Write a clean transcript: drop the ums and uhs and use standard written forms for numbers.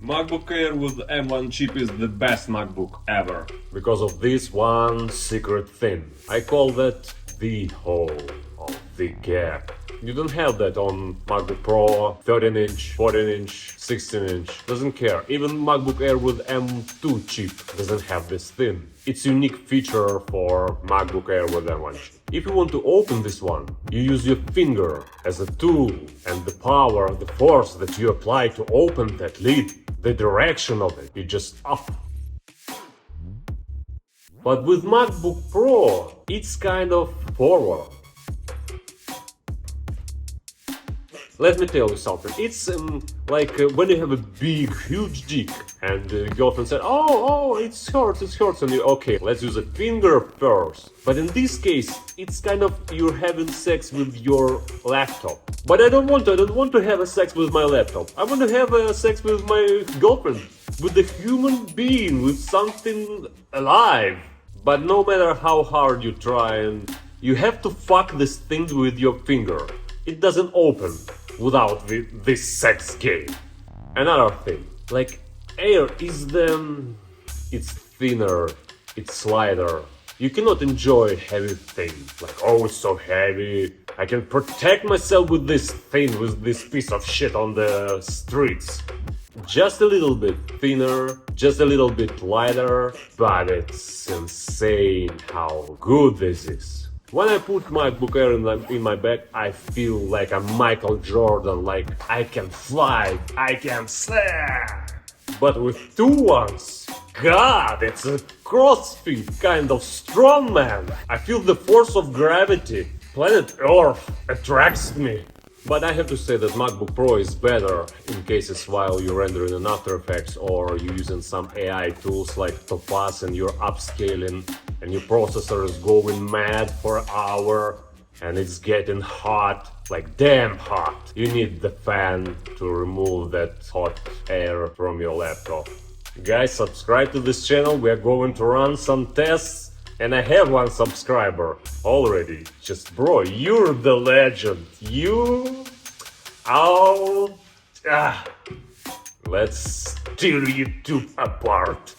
MacBook Air with M1 chip is the best MacBook ever. Because of this one secret thing. I call that the hole of the gap. You don't have that on MacBook Pro, 13-inch, 14-inch, 16-inch, doesn't care. Even MacBook Air with M2 chip doesn't have this thing. It's a unique feature for MacBook Air with M1 chip. If you want to open this one, you use your finger as a tool, and the power, the force that you apply to open that lid, the direction of it, you just up. But with MacBook Pro, it's kind of forward. Let me tell you something. It's like when you have a big, huge dick, and your girlfriend said, "Oh, it hurts," and you, okay, let's use a finger first. But in this case, it's kind of you're having sex with your laptop. But I don't want to have a sex with my laptop. I want to have a sex with my girlfriend, with a human being, with something alive. But no matter how hard you try, and you have to fuck this thing with your finger. It doesn't open without this sex game. Another thing, like Air is it's thinner, it's lighter. You cannot enjoy heavy things, like oh it's so heavy. I can protect myself with this thing, with this piece of shit on the streets. Just a little bit thinner, just a little bit lighter, but it's insane how good this is. When I put MacBook Air in my bag, I feel like I'm Michael Jordan, like I can fly, I can slam. But with two ones, God, it's a CrossFit kind of strongman. I feel the force of gravity. Planet Earth attracts me. But I have to say that MacBook Pro is better in cases while you're rendering in After Effects or you're using some AI tools like Topaz and you're upscaling and your processor is going mad for an hour and it's getting hot, like damn hot. You need the fan to remove that hot air from your laptop. Guys, subscribe to this channel, we are going to run some tests. And I have one subscriber already. Just bro, you're the legend. Let's tear YouTube apart.